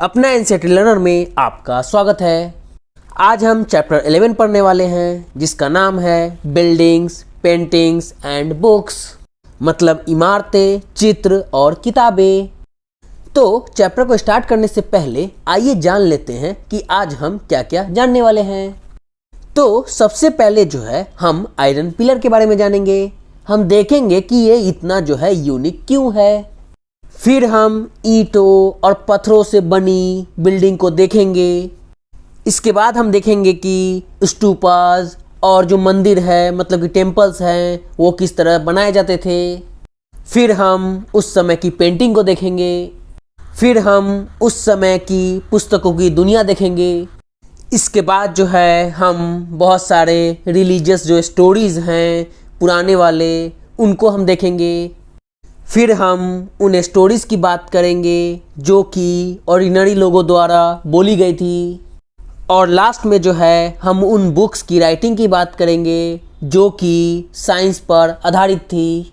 अपना NCERT learner में आपका स्वागत है। आज हम चैप्टर 11 पढ़ने वाले हैं जिसका नाम है बिल्डिंग्स, पेंटिंग्स एंड बुक्स, मतलब इमारतें, चित्र और किताबें। तो चैप्टर को स्टार्ट करने से पहले आइए जान लेते हैं कि आज हम क्या क्या जानने वाले हैं। तो सबसे पहले जो है हम आयरन पिलर के बारे में जानेंगे। हम देखेंगे कि ये इतना जो है यूनिक क्यों है। फिर हम ईंटों और पत्थरों से बनी बिल्डिंग को देखेंगे। इसके बाद हम देखेंगे कि स्टूपास और जो मंदिर है मतलब कि टेम्पल्स हैं वो किस तरह बनाए जाते थे। फिर हम उस समय की पेंटिंग को देखेंगे। फिर हम उस समय की पुस्तकों की दुनिया देखेंगे। इसके बाद जो है हम बहुत सारे रिलीजियस जो स्टोरीज़ हैं पुराने वाले उनको हम देखेंगे। फिर हम उन स्टोरीज़ की बात करेंगे जो कि ऑर्डिनरी लोगों द्वारा बोली गई थी। और लास्ट में जो है हम उन बुक्स की राइटिंग की बात करेंगे जो कि साइंस पर आधारित थी।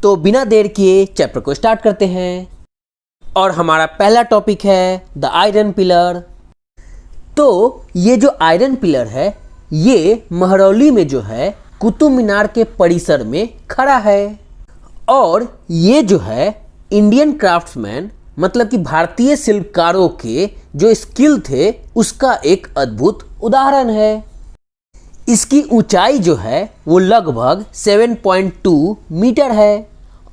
तो बिना देर किए चैप्टर को स्टार्ट करते हैं। और हमारा पहला टॉपिक है द आयरन पिलर। तो ये जो आयरन पिलर है ये महरौली में जो है कुतुब मीनार के परिसर में खड़ा है। और ये जो है इंडियन क्राफ्ट्समैन मतलब कि भारतीय शिल्पकारों के जो स्किल थे उसका एक अद्भुत उदाहरण है। इसकी ऊंचाई जो है वो लगभग 7.2 मीटर है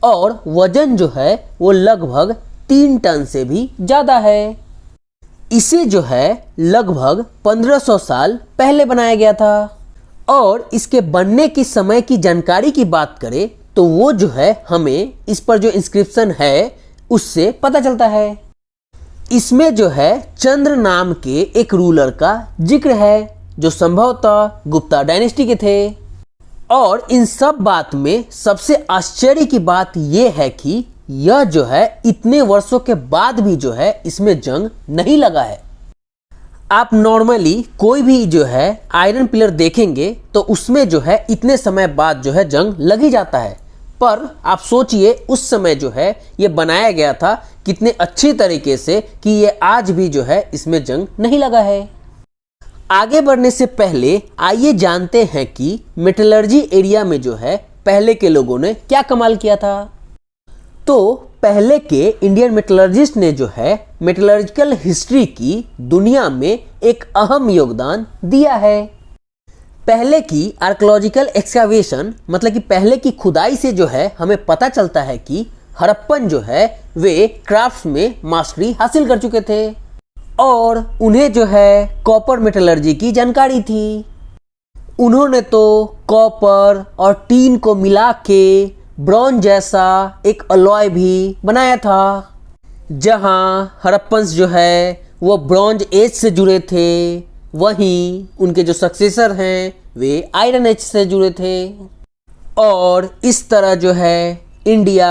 और वजन जो है वो लगभग 3 टन से भी ज़्यादा है। इसे जो है लगभग 1500 साल पहले बनाया गया था। और इसके बनने की समय की जानकारी की बात करें तो वो जो है हमें इस पर जो इंस्क्रिप्शन है उससे पता चलता है। इसमें जो है चंद्र नाम के एक रूलर का जिक्र है जो संभवतः गुप्ता डायनेस्टी के थे। और इन सब बात में सबसे आश्चर्य की बात यह है कि यह जो है इतने वर्षों के बाद भी जो है इसमें जंग नहीं लगा है। आप नॉर्मली कोई भी जो है आयरन पिलर देखेंगे तो उसमें जो है इतने समय बाद जो है जंग लग ही जाता है। पर आप सोचिए उस समय जो है ये बनाया गया था कितने अच्छी तरीके से कि ये आज भी जो है इसमें जंग नहीं लगा है। आगे बढ़ने से पहले आइए जानते हैं कि मेटलर्जी एरिया में जो है पहले के लोगों ने क्या कमाल किया था। तो पहले के इंडियन मेटलर्जिस्ट ने जो है मेटलर्जिकल हिस्ट्री की दुनिया में एक अहम योगदान दिया है। पहले की आर्कियोलॉजिकल एक्सकैवेशन मतलब कि पहले की खुदाई से जो है हमें पता चलता है कि हड़प्पन जो है वे क्राफ्ट्स में मास्टरी हासिल कर चुके थे और उन्हें जो है कॉपर मेटलर्जी की जानकारी थी। उन्होंने तो कॉपर और टीन को मिला के ब्रॉन्ज जैसा एक अलॉय भी बनाया था। जहां हड़प्पन्स जो है वो ब्रॉन्ज एज से जुड़े थे वहीं उनके जो सक्सेसर हैं वे आयरन एज से जुड़े थे। और इस तरह जो है इंडिया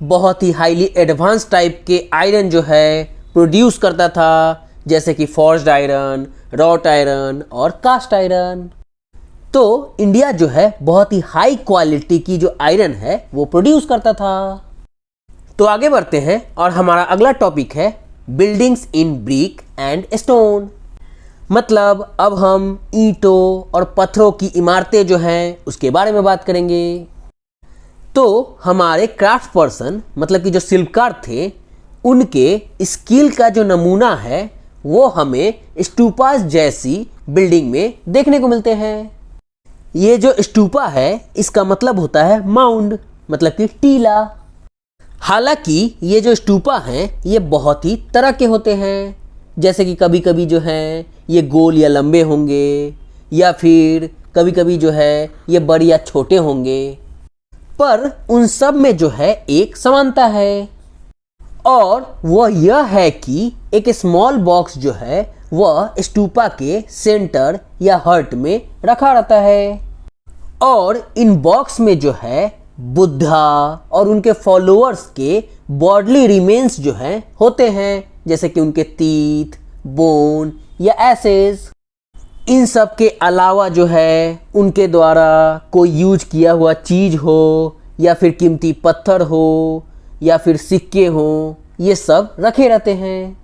बहुत ही हाईली एडवांस टाइप के आयरन जो है प्रोड्यूस करता था जैसे कि फॉर्ज्ड आयरन, रॉट आयरन और कास्ट आयरन। तो इंडिया जो है बहुत ही हाई क्वालिटी की जो आयरन है वो प्रोड्यूस करता था। तो आगे बढ़ते हैं और हमारा अगला टॉपिक है buildings in brick and stone. मतलब अब हम ईंटों और पत्थरों की इमारतें जो हैं उसके बारे में बात करेंगे। तो हमारे क्राफ्ट पर्सन मतलब कि जो शिल्पकार थे उनके स्किल का जो नमूना है वो हमें स्टूपास जैसी बिल्डिंग में देखने को मिलते हैं। ये जो स्टूपा है इसका मतलब होता है माउंड मतलब कि टीला। हालांकि ये जो स्टूपा हैं ये बहुत ही तरह के होते हैं जैसे कि कभी कभी जो है ये गोल या लंबे होंगे या फिर कभी कभी जो है ये बड़े या छोटे होंगे। पर उन सब में जो है एक समानता है और वह यह है कि एक स्मॉल बॉक्स जो है वह स्टूपा के सेंटर या हर्ट में रखा रहता है। और इन बॉक्स में जो है बुद्धा और उनके फॉलोअर्स के बॉडली रिमेन्स जो हैं होते हैं जैसे कि उनके टीथ, बोन या एसेस। इन सब के अलावा जो है उनके द्वारा कोई यूज किया हुआ चीज़ हो या फिर कीमती पत्थर हो या फिर सिक्के हो ये सब रखे रहते हैं।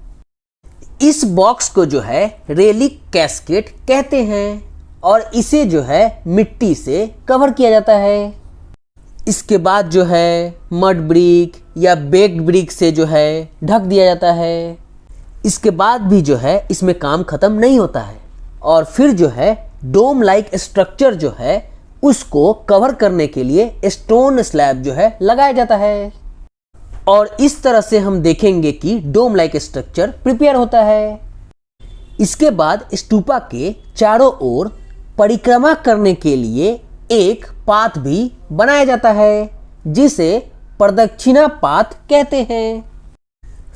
इस बॉक्स को जो है रेलिक कैस्केट कहते हैं और इसे जो है मिट्टी से कवर किया जाता है। इसके बाद जो है मड ब्रिक या बेक्ड ब्रिक से जो है ढक दिया जाता है। इसके बाद भी जो है इसमें काम खत्म नहीं होता है और फिर जो है डोम लाइक स्ट्रक्चर जो है उसको कवर करने के लिए स्टोन स्लैब जो है लगाया जाता है और इस तरह से हम देखेंगे कि डोम लाइक स्ट्रक्चर प्रिपेयर होता है। इसके बाद स्तूपा के चारों ओर परिक्रमा करने के लिए एक पाथ भी बनाया जाता है जिसे प्रदक्षिणा पाथ कहते हैं।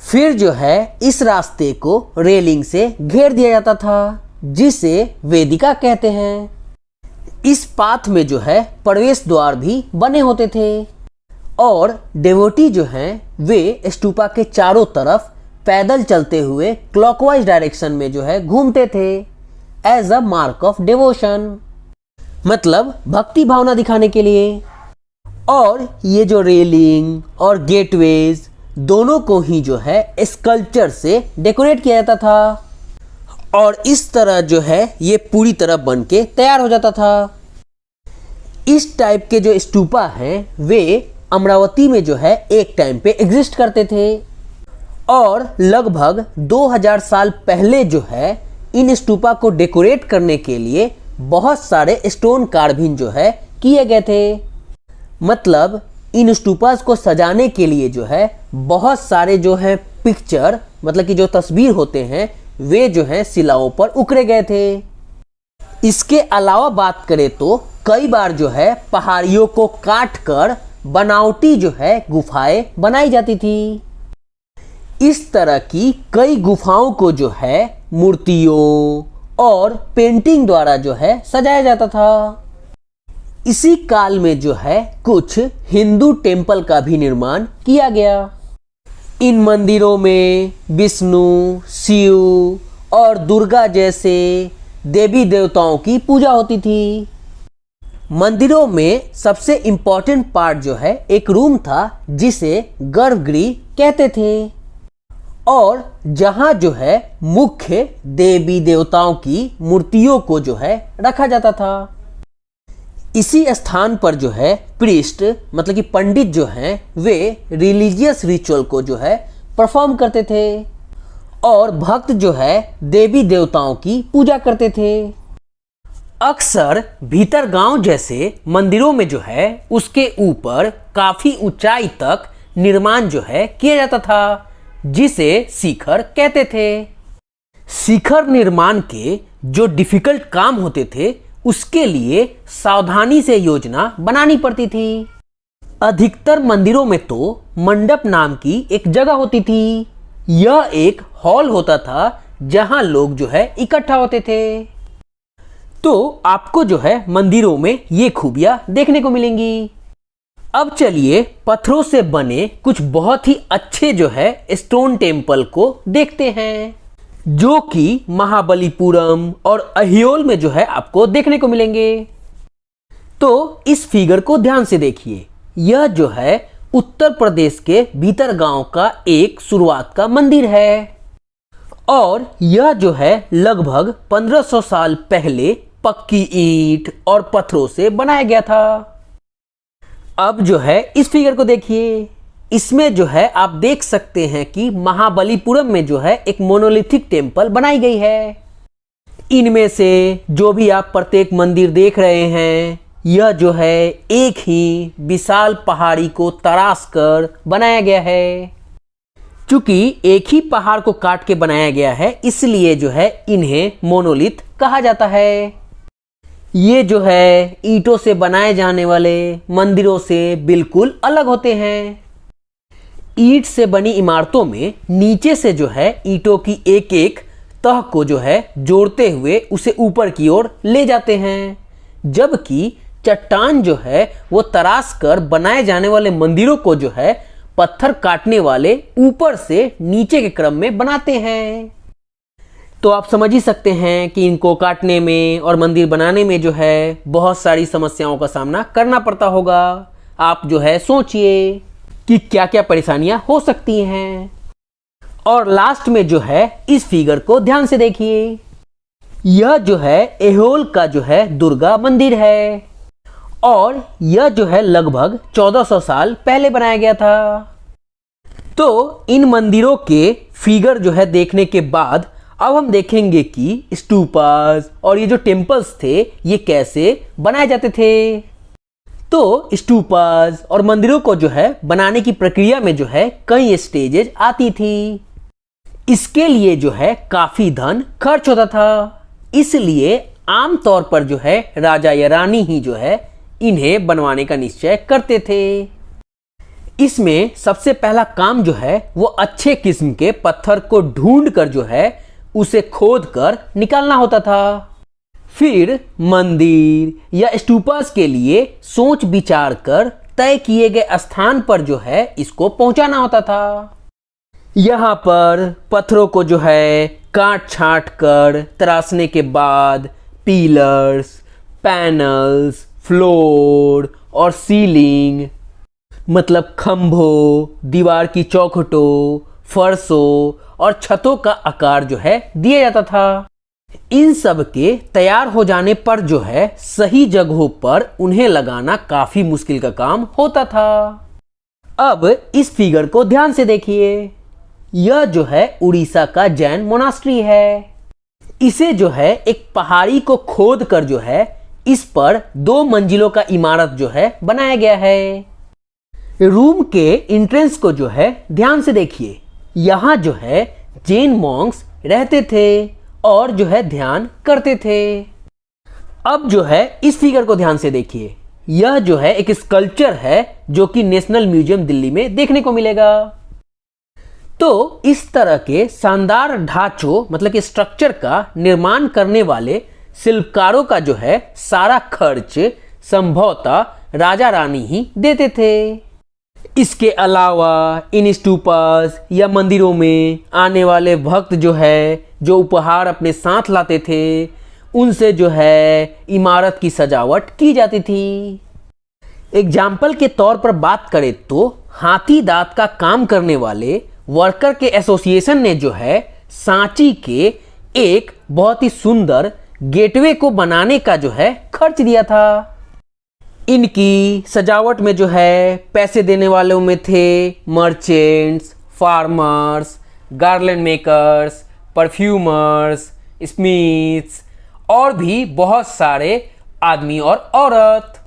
फिर जो है इस रास्ते को रेलिंग से घेर दिया जाता था जिसे वेदिका कहते हैं। इस पाथ में जो है प्रवेश द्वार भी बने होते थे और डेवोटी जो हैं वे स्तूपा के चारों तरफ पैदल चलते हुए क्लॉकवाइज डायरेक्शन में जो है घूमते थे as a mark of devotion, मतलब भक्ति भावना दिखाने के लिए। और ये जो रेलिंग और गेटवेज दोनों को ही जो है स्कल्पचर से डेकोरेट किया जाता था और इस तरह जो है ये पूरी तरह बन के तैयार हो जाता था। इस टाइप के जो स्तूपा हैं वे अमरावती में जो है एक टाइम पे एग्जिस्ट करते थे और लगभग 2000 साल पहले जो है इन स्तूपा को डेकोरेट करने के लिए बहुत सारे स्टोन कार्विंग जो है किए गए थे। मतलब इन स्तूपास को सजाने के लिए जो है बहुत सारे जो है पिक्चर, मतलब कि जो तस्वीर होते हैं वे जो है शिलाओं पर उकरे गए थे। इसके अलावा बात करें तो कई बार जो है पहाड़ियों को काट कर बनावटी जो है गुफाएं बनाई जाती थी। इस तरह की कई गुफाओं को जो है मूर्तियों और पेंटिंग द्वारा जो है सजाया जाता था। इसी काल में जो है कुछ हिंदू टेम्पल का भी निर्माण किया गया। इन मंदिरों में विष्णु, शिव और दुर्गा जैसे देवी देवताओं की पूजा होती थी। मंदिरों में सबसे इम्पोर्टेंट पार्ट जो है एक रूम था जिसे गर्भगृह कहते थे और जहां जो है मुख्य देवी देवताओं की मूर्तियों को जो है रखा जाता था। इसी स्थान पर जो है प्रीस्ट, मतलब कि पंडित जो हैं वे रिलीजियस रिचुअल को जो है परफॉर्म करते थे और भक्त जो है देवी देवताओं की पूजा करते थे। अक्सर भीतर गांव जैसे मंदिरों में जो है उसके ऊपर काफी ऊंचाई तक निर्माण जो है किया जाता था जिसे शिखर कहते थे। शिखर निर्माण के जो डिफिकल्ट काम होते थे उसके लिए सावधानी से योजना बनानी पड़ती थी। अधिकतर मंदिरों में तो मंडप नाम की एक जगह होती थी। यह एक हॉल होता था जहां लोग जो है इकट्ठा होते थे। तो आपको जो है मंदिरों में ये खूबियां देखने को मिलेंगी। अब चलिए पत्थरों से बने कुछ बहुत ही अच्छे जो है स्टोन टेम्पल को देखते हैं जो कि महाबलीपुरम और अहियोल में जो है आपको देखने को मिलेंगे। तो इस फिगर को ध्यान से देखिए। यह जो है उत्तर प्रदेश के भीतर गांव का एक शुरुआत का मंदिर है और यह जो है लगभग 1500 साल पहले पक्की ईंट और पत्थरों से बनाया गया था। अब जो है इस फिगर को देखिए। इसमें जो है आप देख सकते हैं कि महाबलीपुरम में जो है एक मोनोलिथिक टेम्पल बनाई गई है। इनमें से जो भी आप प्रत्येक मंदिर देख रहे हैं यह जो है एक ही विशाल पहाड़ी को तराश कर बनाया गया है। चूंकि एक ही पहाड़ को काट के बनाया गया है इसलिए जो है इन्हें मोनोलिथ कहा जाता है। ये जो है ईंटों से बनाए जाने वाले मंदिरों से बिल्कुल अलग होते हैं। ईंट से बनी इमारतों में नीचे से जो है ईंटों की एक एक तह को जो है जोड़ते हुए उसे ऊपर की ओर ले जाते हैं, जबकि चट्टान जो है वो तराश कर बनाए जाने वाले मंदिरों को जो है पत्थर काटने वाले ऊपर से नीचे के क्रम में बनाते हैं। तो आप समझ ही सकते हैं कि इनको काटने में और मंदिर बनाने में जो है बहुत सारी समस्याओं का सामना करना पड़ता होगा। आप जो है सोचिए कि क्या क्या परेशानियां हो सकती हैं। और लास्ट में जो है इस फिगर को ध्यान से देखिए, यह जो है ऐहोल का जो है दुर्गा मंदिर है और यह जो है लगभग 1400 साल पहले बनाया गया था। तो इन मंदिरों के फिगर जो है देखने के बाद अब हम देखेंगे कि स्तूपास और ये जो टेम्पल्स थे ये कैसे बनाए जाते थे। तो स्तूपास और मंदिरों को जो है बनाने की प्रक्रिया में जो है कई स्टेजेस आती थी। इसके लिए जो है काफी धन खर्च होता था, इसलिए आमतौर पर जो है राजा या रानी ही जो है इन्हें बनवाने का निश्चय करते थे। इसमें सबसे पहला काम जो है वो अच्छे किस्म के पत्थर को ढूंढ कर जो है उसे खोद कर निकालना होता था। फिर मंदिर या स्तूपास के लिए सोच विचार कर तय किए गए स्थान पर जो है इसको पहुंचाना होता था। यहाँ पर पत्थरों को जो है काट छांट कर तराशने के बाद पिलर्स, पैनल्स, फ्लोर और सीलिंग मतलब खंभों, दीवार की चौखटों, फर्शों और छतों का आकार जो है दिया जाता था। इन सब के तैयार हो जाने पर जो है सही जगहों पर उन्हें लगाना काफी मुश्किल का काम होता था। अब इस फिगर को ध्यान से देखिए, यह जो है उड़ीसा का जैन मोनास्ट्री है। इसे जो है एक पहाड़ी को खोद कर जो है इस पर 2 मंजिलों का इमारत जो है बनाया गया है। रूम के एंट्रेंस को जो है ध्यान से देखिए, यहाँ जो है जैन मॉन्क्स रहते थे और जो है ध्यान करते थे। अब जो है इस फिगर को ध्यान से देखिए, यह जो है एक स्कल्पचर है जो कि नेशनल म्यूजियम दिल्ली में देखने को मिलेगा। तो इस तरह के शानदार ढांचों मतलब कि स्ट्रक्चर का निर्माण करने वाले शिल्पकारों का जो है सारा खर्च संभवतः राजा रानी ही देते थे। इसके अलावा इन स्तूपास या मंदिरों में आने वाले भक्त जो है जो उपहार अपने साथ लाते थे उनसे जो है इमारत की सजावट की जाती थी। एग्जाम्पल के तौर पर बात करें तो हाथी दांत का काम करने वाले वर्कर के एसोसिएशन ने जो है सांची के एक बहुत ही सुंदर गेटवे को बनाने का जो है खर्च दिया था। इनकी सजावट में जो है पैसे देने वालों में थे merchants, farmers, garland makers, perfumers, smiths और भी बहुत सारे आदमी और औरत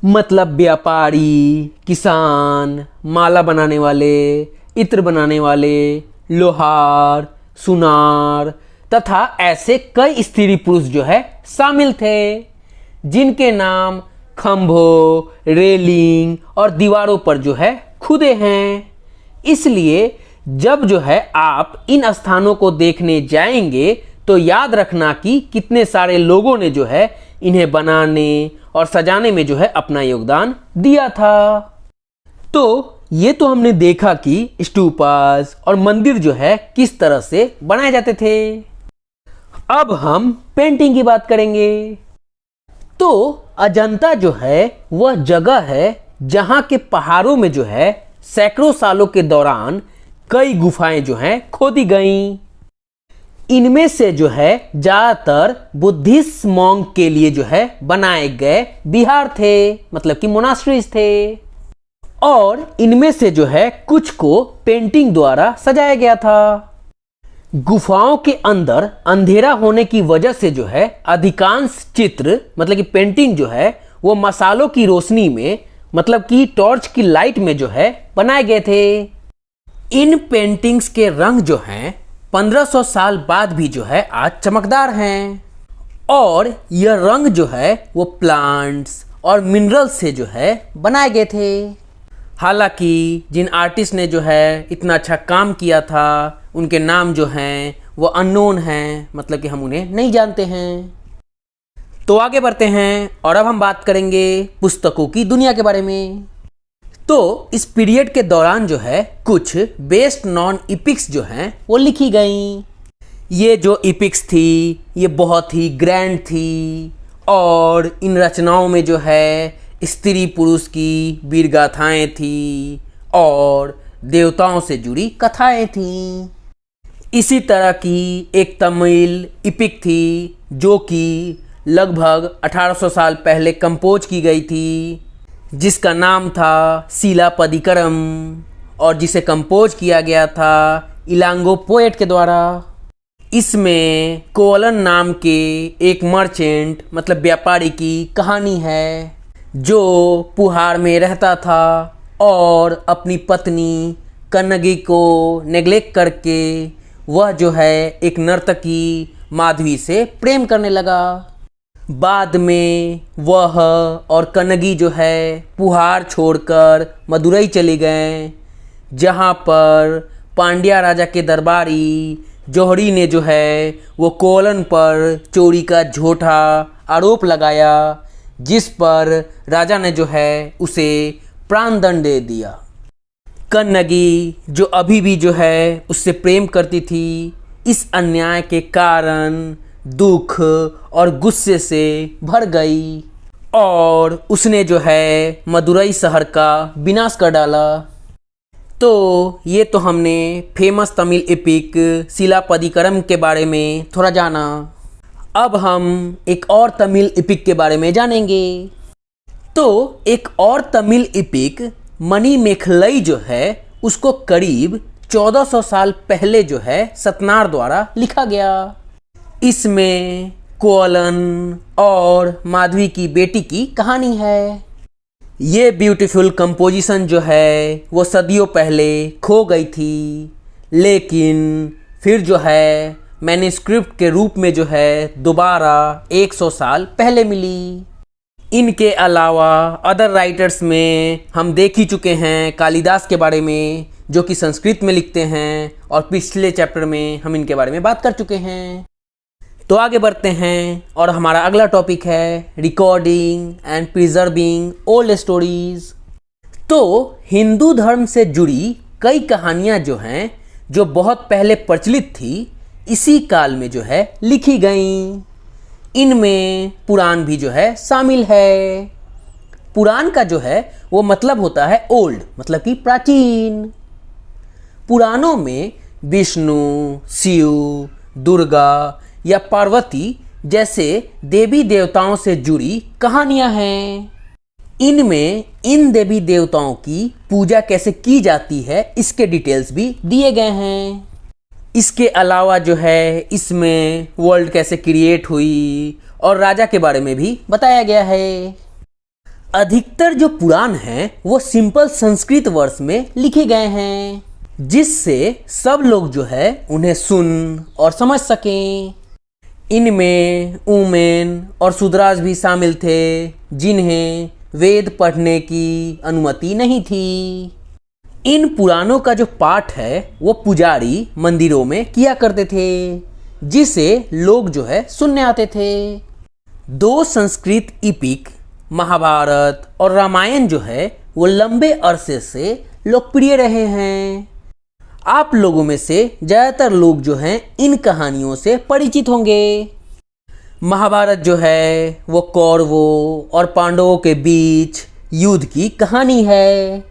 मतलब व्यापारी, किसान, माला बनाने वाले, इत्र बनाने वाले, लोहार, सुनार तथा ऐसे कई स्त्री पुरुष जो है शामिल थे जिनके नाम खंभों, रेलिंग और दीवारों पर जो है खुदे हैं। इसलिए जब जो है आप इन स्थानों को देखने जाएंगे तो याद रखना कि कितने सारे लोगों ने जो है इन्हें बनाने और सजाने में जो है अपना योगदान दिया था। तो ये तो हमने देखा कि स्तूपास और मंदिर जो है किस तरह से बनाए जाते थे। अब हम पेंटिंग की बात करेंगे। तो अजंता जो है वह जगह है जहां के पहाड़ों में जो है सैकड़ों सालों के दौरान कई गुफाएं जो हैं खोदी गईं। इनमें से जो है ज्यादातर बुद्धिस्ट मॉन्क के लिए जो है बनाए गए विहार थे मतलब कि मोनास्ट्रीज थे और इनमें से जो है कुछ को पेंटिंग द्वारा सजाया गया था। गुफाओं के अंदर अंधेरा होने की वजह से जो है अधिकांश चित्र मतलब कि पेंटिंग जो है वो मसालों की रोशनी में मतलब कि टॉर्च की लाइट में जो है बनाए गए थे। इन पेंटिंग्स के रंग जो हैं 1500 साल बाद भी जो है आज चमकदार हैं और यह रंग जो है वो प्लांट्स और मिनरल्स से जो है बनाए गए थे। हालांकि जिन आर्टिस्ट ने जो है इतना अच्छा काम किया था उनके नाम जो हैं वो अननोन हैं मतलब कि हम उन्हें नहीं जानते हैं। तो आगे बढ़ते हैं और अब हम बात करेंगे पुस्तकों की दुनिया के बारे में। तो इस पीरियड के दौरान जो है कुछ बेस्ट नॉन इपिक्स जो हैं वो लिखी गई। ये जो इपिक्स थी ये बहुत ही ग्रैंड थी और इन रचनाओं में जो है स्त्री पुरुष की वीर गाथाएं थी और देवताओं से जुड़ी कथाएं थीं। इसी तरह की एक तमिल इपिक थी जो कि लगभग 1800 साल पहले कंपोज की गई थी, जिसका नाम था सिलापदिकरम, और जिसे कंपोज किया गया था इलांगो पोएट के द्वारा। इसमें कोवलन नाम के एक मर्चेंट मतलब व्यापारी की कहानी है जो पुहार में रहता था और अपनी पत्नी कन्नगी को नेग्लेक्ट करके वह जो है एक नर्तकी माधवी से प्रेम करने लगा। बाद में वह और कन्नगी जो है पुहार छोड़कर मदुरई चले गए, जहाँ पर पांड्या राजा के दरबारी जौहरी ने जो है वो कोवलन पर चोरी का झूठा आरोप लगाया, जिस पर राजा ने जो है उसे प्राणदंड दे दिया। कन्नगी जो अभी भी जो है उससे प्रेम करती थी, इस अन्याय के कारण दुख और गुस्से से भर गई और उसने जो है मदुरई शहर का विनाश कर डाला। तो ये तो हमने फेमस तमिल एपिक सिलापदिकरम के बारे में थोड़ा जाना। अब हम एक और तमिल एपिक के बारे में जानेंगे। तो एक और तमिल एपिक मणिमेखलई जो है उसको करीब 1400 साल पहले जो है सतनार द्वारा लिखा गया। इसमें कोवलन और माधवी की बेटी की कहानी है। ये ब्यूटीफुल कंपोजिशन जो है वो सदियों पहले खो गई थी, लेकिन फिर जो है मैन्युस्क्रिप्ट के रूप में जो है दोबारा 100 साल पहले मिली। इनके अलावा अदर राइटर्स में हम देख ही चुके हैं कालिदास के बारे में, जो कि संस्कृत में लिखते हैं, और पिछले चैप्टर में हम इनके बारे में बात कर चुके हैं। तो आगे बढ़ते हैं और हमारा अगला टॉपिक है recording and preserving old stories. तो हिंदू धर्म से जुड़ी कई कहानियाँ जो हैं जो बहुत पहले प्रचलित थी, इसी काल में जो है लिखी गईं। इनमें पुराण भी जो है शामिल है। पुराण का जो है वो मतलब होता है ओल्ड, मतलब कि प्राचीन। पुराणों में विष्णु, शिव, दुर्गा या पार्वती जैसे देवी देवताओं से जुड़ी कहानियां हैं। इनमें इन देवी देवताओं की पूजा कैसे की जाती है इसके डिटेल्स भी दिए गए हैं। इसके अलावा जो है इसमें वर्ल्ड कैसे क्रिएट हुई और राजा के बारे में भी बताया गया है। अधिकतर जो पुराण हैं वो सिंपल संस्कृत वर्ड्स में लिखे गए हैं, जिससे सब लोग जो है उन्हें सुन और समझ सकें। इनमें वुमेन और शूद्रास भी शामिल थे, जिन्हें वेद पढ़ने की अनुमति नहीं थी। इन पुराणों का जो पाठ है वो पुजारी मंदिरों में किया करते थे, जिसे लोग जो है सुनने आते थे। दो संस्कृत इपिक महाभारत और रामायण जो है वो लंबे अरसे से लोकप्रिय रहे हैं। आप लोगों में से ज़्यादातर लोग जो हैं इन कहानियों से परिचित होंगे। महाभारत जो है वो कौरवों और पांडवों के बीच युद्ध की कहानी है।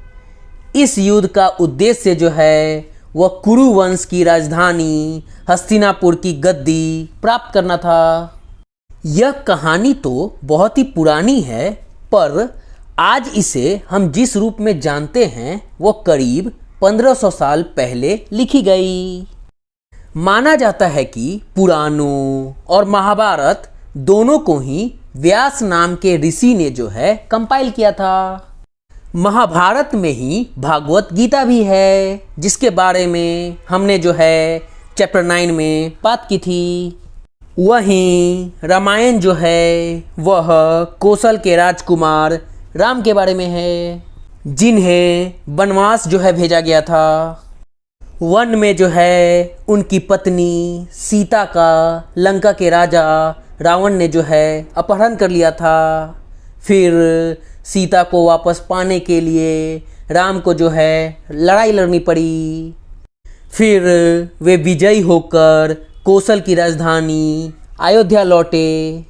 इस युद्ध का उद्देश्य जो है वह कुरु वंश की राजधानी हस्तिनापुर की गद्दी प्राप्त करना था। यह कहानी तो बहुत ही पुरानी है, पर आज इसे हम जिस रूप में जानते हैं वो करीब 1500 साल पहले लिखी गई। माना जाता है कि पुराणों और महाभारत दोनों को ही व्यास नाम के ऋषि ने जो है कंपाइल किया था। महाभारत में ही भागवत गीता भी है, जिसके बारे में हमने जो है चैप्टर 9 में बात की थी। वहीं रामायण जो है वह कौशल के राजकुमार राम के बारे में है, जिन्हें वनवास जो है भेजा गया था। वन में जो है उनकी पत्नी सीता का लंका के राजा रावण ने जो है अपहरण कर लिया था। फिर सीता को वापस पाने के लिए राम को जो है लड़ाई लड़नी पड़ी। फिर वे विजयी होकर कौशल की राजधानी अयोध्या लौटे।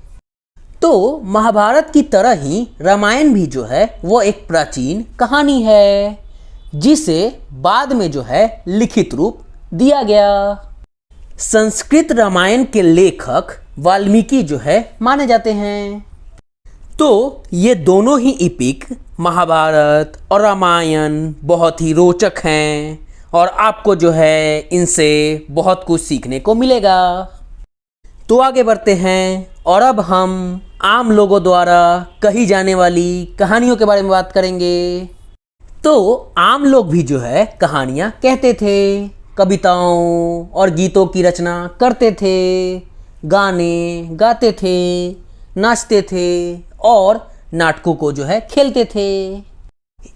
तो महाभारत की तरह ही रामायण भी जो है वो एक प्राचीन कहानी है, जिसे बाद में जो है लिखित रूप दिया गया। संस्कृत रामायण के लेखक वाल्मीकि जो है माने जाते हैं। तो ये दोनों ही एपिक महाभारत और रामायण बहुत ही रोचक हैं और आपको जो है इनसे बहुत कुछ सीखने को मिलेगा। तो आगे बढ़ते हैं और अब हम आम लोगों द्वारा कही जाने वाली कहानियों के बारे में बात करेंगे। तो आम लोग भी जो है कहानियाँ कहते थे, कविताओं और गीतों की रचना करते थे, गाने गाते थे, नाचते थे और नाटकों को जो है खेलते थे।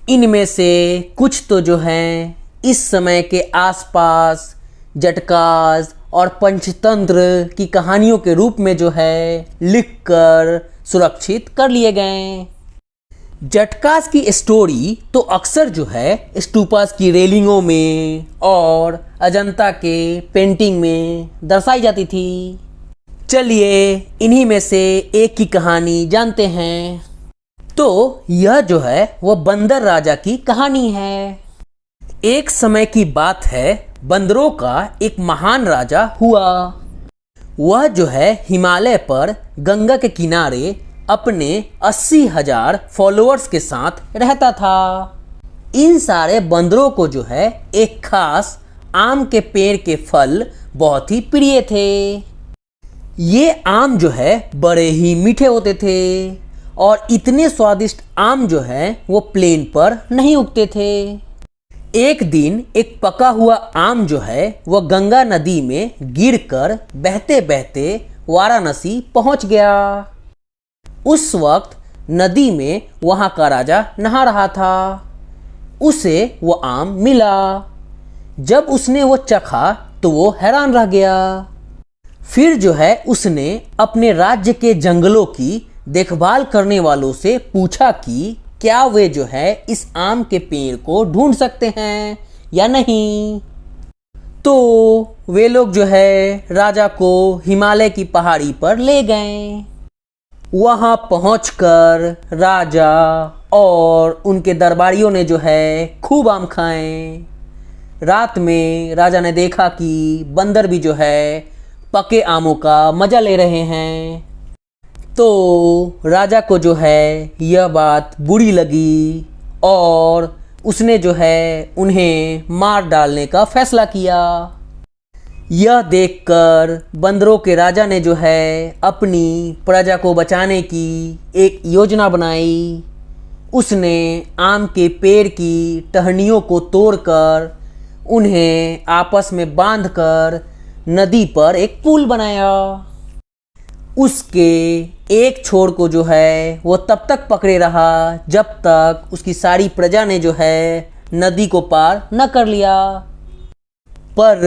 इनमें से कुछ तो जो हैं इस समय के आसपास जटकास और पंचतंत्र की कहानियों के रूप में जो है लिखकर सुरक्षित कर लिए गए। जटकास की स्टोरी तो अक्सर जो है स्टूपास की रेलिंगों में और अजंता के पेंटिंग में दर्शाई जाती थी। चलिए इन्हीं में से एक की कहानी जानते हैं। तो यह जो है वह बंदर राजा की कहानी है। एक समय की बात है, बंदरों का एक महान राजा हुआ। वह जो है हिमालय पर गंगा के किनारे अपने 80,000 फॉलोअर्स के साथ रहता था। इन सारे बंदरों को जो है एक खास आम के पेड़ के फल बहुत ही प्रिय थे। ये आम जो है बड़े ही मीठे होते थे और इतने स्वादिष्ट आम जो है वो प्लेन पर नहीं उगते थे। एक दिन एक पका हुआ आम जो है वह गंगा नदी में गिरकर बहते बहते वाराणसी पहुंच गया। उस वक्त नदी में वहां का राजा नहा रहा था। उसे वो आम मिला। जब उसने वो चखा तो वो हैरान रह गया। फिर जो है उसने अपने राज्य के जंगलों की देखभाल करने वालों से पूछा कि क्या वे जो है इस आम के पेड़ को ढूंढ सकते हैं या नहीं। तो वे लोग जो है राजा को हिमालय की पहाड़ी पर ले गए। वहां पहुंचकर राजा और उनके दरबारियों ने जो है खूब आम खाए। रात में राजा ने देखा कि बंदर भी जो है पके आमों का मजा ले रहे हैं। तो राजा को जो है यह बात बुरी लगी और उसने जो है उन्हें मार डालने का फैसला किया। यह देखकर बंदरों के राजा ने जो है अपनी प्रजा को बचाने की एक योजना बनाई। उसने आम के पेड़ की टहनियों को तोड़कर उन्हें आपस में बांधकर नदी पर एक पुल बनाया। उसके एक छोर को जो है वो तब तक पकड़े रहा जब तक उसकी सारी प्रजा ने जो है नदी को पार न कर लिया। पर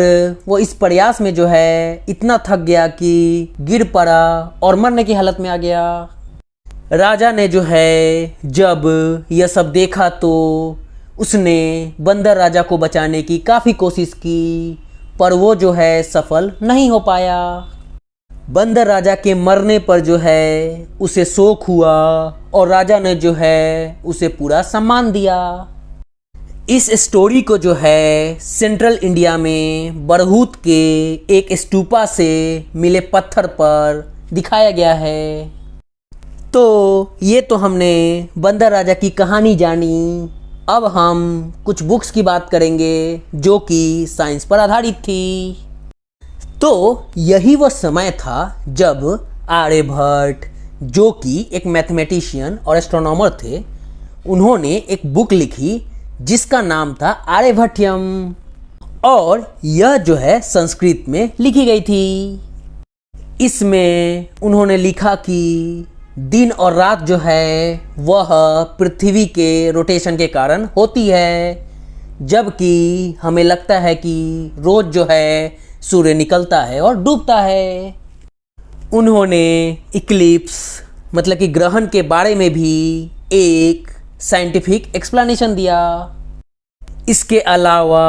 वो इस प्रयास में जो है इतना थक गया कि गिर पड़ा और मरने की हालत में आ गया। राजा ने जो है जब यह सब देखा तो उसने बंदर राजा को बचाने की काफ़ी कोशिश की, पर वो जो है सफल नहीं हो पाया। बंदर राजा के मरने पर जो है उसे शोक हुआ और राजा ने जो है उसे पूरा सम्मान दिया। इस स्टोरी को जो है सेंट्रल इंडिया में बरहूत के एक स्तूपा से मिले पत्थर पर दिखाया गया है। तो ये तो हमने बंदर राजा की कहानी जानी। अब हम कुछ बुक्स की बात करेंगे जो कि साइंस पर आधारित थी। तो यही वो समय था जब आर्यभट्ट, जो कि एक मैथमेटिशियन और एस्ट्रोनॉमर थे, उन्होंने एक बुक लिखी जिसका नाम था आर्यभट्टियम और यह जो है संस्कृत में लिखी गई थी। इसमें उन्होंने लिखा कि दिन और रात जो है वह पृथ्वी के रोटेशन के कारण होती है, जबकि हमें लगता है कि रोज जो है सूर्य निकलता है और डूबता है। उन्होंने इक्लिप्स मतलब कि ग्रहण के बारे में भी एक साइंटिफिक एक्सप्लेनेशन दिया। इसके अलावा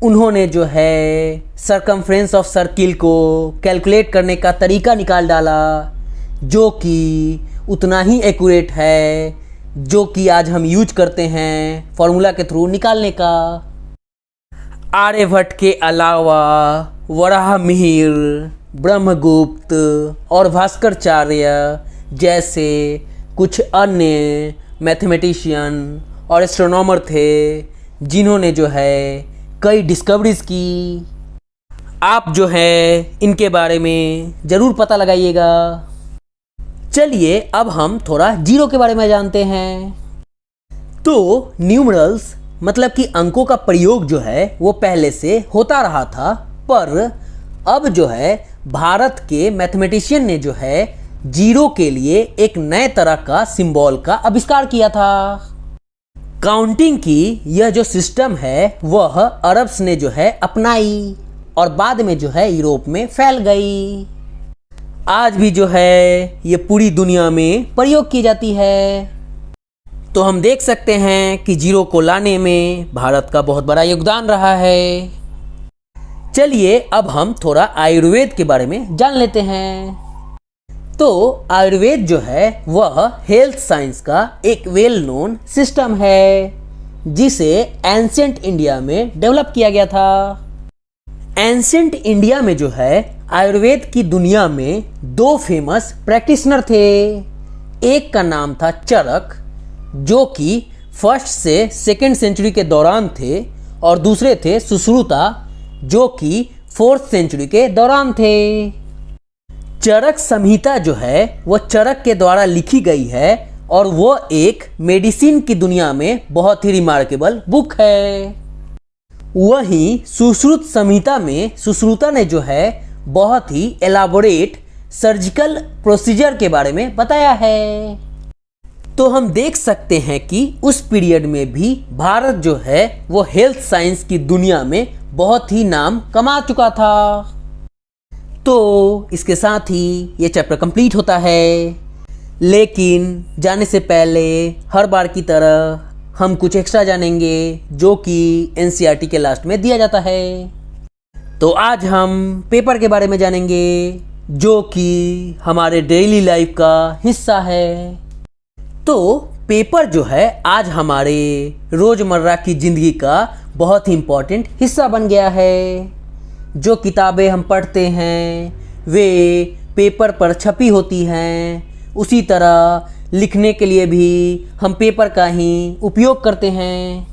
उन्होंने जो है सरकमफ्रेंस ऑफ सर्किल को कैलकुलेट करने का तरीका निकाल डाला, जो कि उतना ही एक्यूरेट है जो कि आज हम यूज करते हैं फॉर्मूला के थ्रू निकालने का। आर्यभट्ट के अलावा वराहमिहिर, ब्रह्मगुप्त और भास्कराचार्य जैसे कुछ अन्य मैथमेटिशियन और एस्ट्रोनॉमर थे जिन्होंने जो है कई डिस्कवरीज की। आप जो है इनके बारे में ज़रूर पता लगाइएगा। चलिए अब हम थोड़ा जीरो के बारे में जानते हैं। तो न्यूमरल्स मतलब कि अंकों का प्रयोग जो है वो पहले से होता रहा था, पर अब जो है भारत के मैथमेटिशियन ने जो है जीरो के लिए एक नए तरह का सिंबल का आविष्कार किया था। काउंटिंग की यह जो सिस्टम है वह अरब्स ने जो है अपनाई और बाद में जो है यूरोप में फैल गई। आज भी जो है ये पूरी दुनिया में प्रयोग की जाती है। तो हम देख सकते हैं कि जीरो को लाने में भारत का बहुत बड़ा योगदान रहा है। चलिए अब हम थोड़ा आयुर्वेद के बारे में जान लेते हैं। तो आयुर्वेद जो है वह हेल्थ साइंस का एक वेल नोन सिस्टम है जिसे एंशिएंट इंडिया में डेवलप किया गया था। एंशिएंट इंडिया में जो है आयुर्वेद की दुनिया में दो फेमस प्रैक्टिशनर थे। एक का नाम था चरक जो कि फर्स्ट से सेकेंड सेंचुरी के दौरान थे, और दूसरे थे सुश्रुता जो कि फोर्थ सेंचुरी के दौरान थे। चरक संहिता जो है वो चरक के द्वारा लिखी गई है और वो एक मेडिसिन की दुनिया में बहुत ही रिमार्केबल बुक है। वहीं सुश्रुत संहिता में सुश्रुता ने जो है बहुत ही एलाबोरेट सर्जिकल प्रोसीजर के बारे में बताया है। तो हम देख सकते हैं कि उस पीरियड में भी भारत जो है वो हेल्थ साइंस की दुनिया में बहुत ही नाम कमा चुका था। तो इसके साथ ही ये चैप्टर कंप्लीट होता है, लेकिन जाने से पहले हर बार की तरह हम कुछ एक्स्ट्रा जानेंगे जो कि एनसीईआरटी के लास्ट में दिया जाता है। तो आज हम पेपर के बारे में जानेंगे जो कि हमारे डेली लाइफ का हिस्सा है। तो पेपर जो है आज हमारे रोज़मर्रा की ज़िंदगी का बहुत ही इम्पोर्टेंट हिस्सा बन गया है। जो किताबें हम पढ़ते हैं वे पेपर पर छपी होती हैं, उसी तरह लिखने के लिए भी हम पेपर का ही उपयोग करते हैं।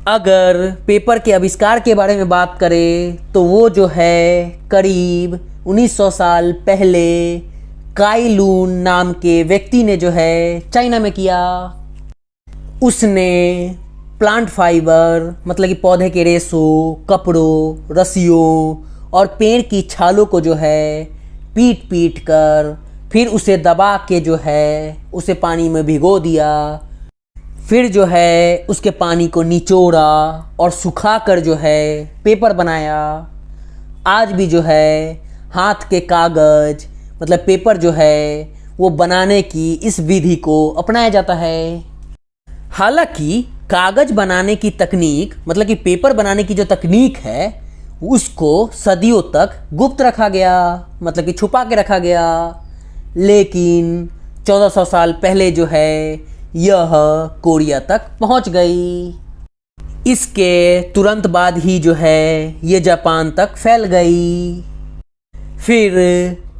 अगर पेपर के आविष्कार के बारे में बात करें तो वो जो है करीब 1900 साल पहले काई लून नाम के व्यक्ति ने जो है चाइना में किया। उसने प्लांट फाइबर मतलब कि पौधे के रेशों, कपड़ों, रस्सियों और पेड़ की छालों को जो है पीट पीट कर फिर उसे दबा के जो है उसे पानी में भिगो दिया। फिर जो है उसके पानी को निचोड़ा और सुखा कर जो है पेपर बनाया। आज भी जो है हाथ के कागज़ मतलब पेपर जो है वो बनाने की इस विधि को अपनाया जाता है। हालांकि कागज़ बनाने की तकनीक मतलब कि पेपर बनाने की जो तकनीक है उसको सदियों तक गुप्त रखा गया, मतलब कि छुपा के रखा गया। लेकिन 1400 साल पहले जो है यह कोरिया तक पहुंच गई। इसके तुरंत बाद ही जो है ये जापान तक फैल गई। फिर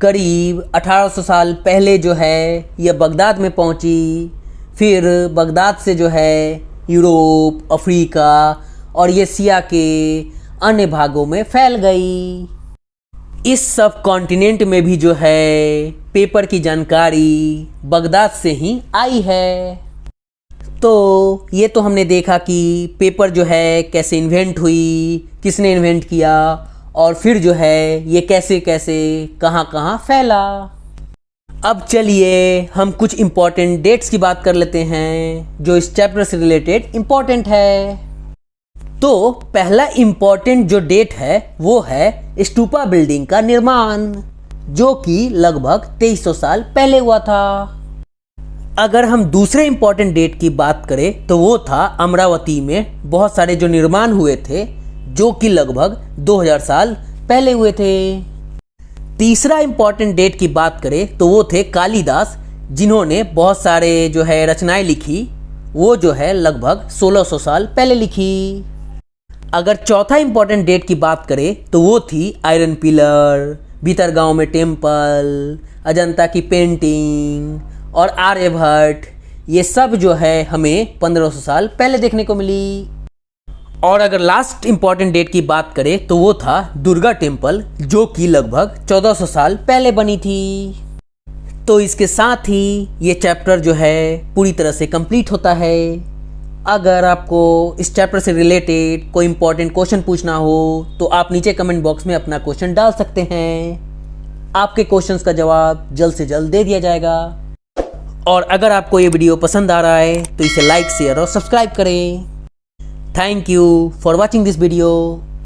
करीब 1800 साल पहले जो है यह बगदाद में पहुंची। फिर बगदाद से जो है यूरोप, अफ्रीका और एशिया के अन्य भागों में फैल गई। इस सब कॉन्टिनेंट में भी जो है पेपर की जानकारी बगदाद से ही आई है। तो ये तो हमने देखा कि पेपर जो है कैसे इन्वेंट हुई, किसने इन्वेंट किया और फिर जो है ये कैसे कैसे कहाँ कहाँ फैला। अब चलिए हम कुछ इम्पॉर्टेंट डेट्स की बात कर लेते हैं जो इस चैप्टर से रिलेटेड इम्पॉर्टेंट है। तो पहला इम्पॉर्टेंट जो डेट है वो है स्टूपा बिल्डिंग का निर्माण जो कि लगभग 2300 साल पहले हुआ था। अगर हम दूसरे इम्पॉर्टेंट डेट की बात करें तो वो था अमरावती में बहुत सारे जो निर्माण हुए थे जो कि लगभग 2000 साल पहले हुए थे। तीसरा इम्पॉर्टेंट डेट की बात करें तो वो थे कालिदास जिन्होंने बहुत सारे जो है रचनाएं लिखी, वो जो है लगभग 1600 साल पहले लिखी। अगर चौथा इंपॉर्टेंट डेट की बात करें तो वो थी आयरन पिलर, भीतरगांव में टेम्पल, अजंता की पेंटिंग और आर्यभट्ट। ये सब जो है हमें 1500 साल पहले देखने को मिली। और अगर लास्ट इंपॉर्टेंट डेट की बात करें तो वो था दुर्गा टेम्पल, जो कि लगभग 1400 साल पहले बनी थी। तो इसके साथ ही ये चैप्टर जो है पूरी तरह से कंप्लीट होता है। अगर आपको इस चैप्टर से रिलेटेड कोई इंपॉर्टेंट क्वेश्चन पूछना हो तो आप नीचे कमेंट बॉक्स में अपना क्वेश्चन डाल सकते हैं। आपके क्वेश्चंस का जवाब जल्द से जल्द दे दिया जाएगा। और अगर आपको ये वीडियो पसंद आ रहा है तो इसे लाइक, शेयर और सब्सक्राइब करें। Thank you for watching this video.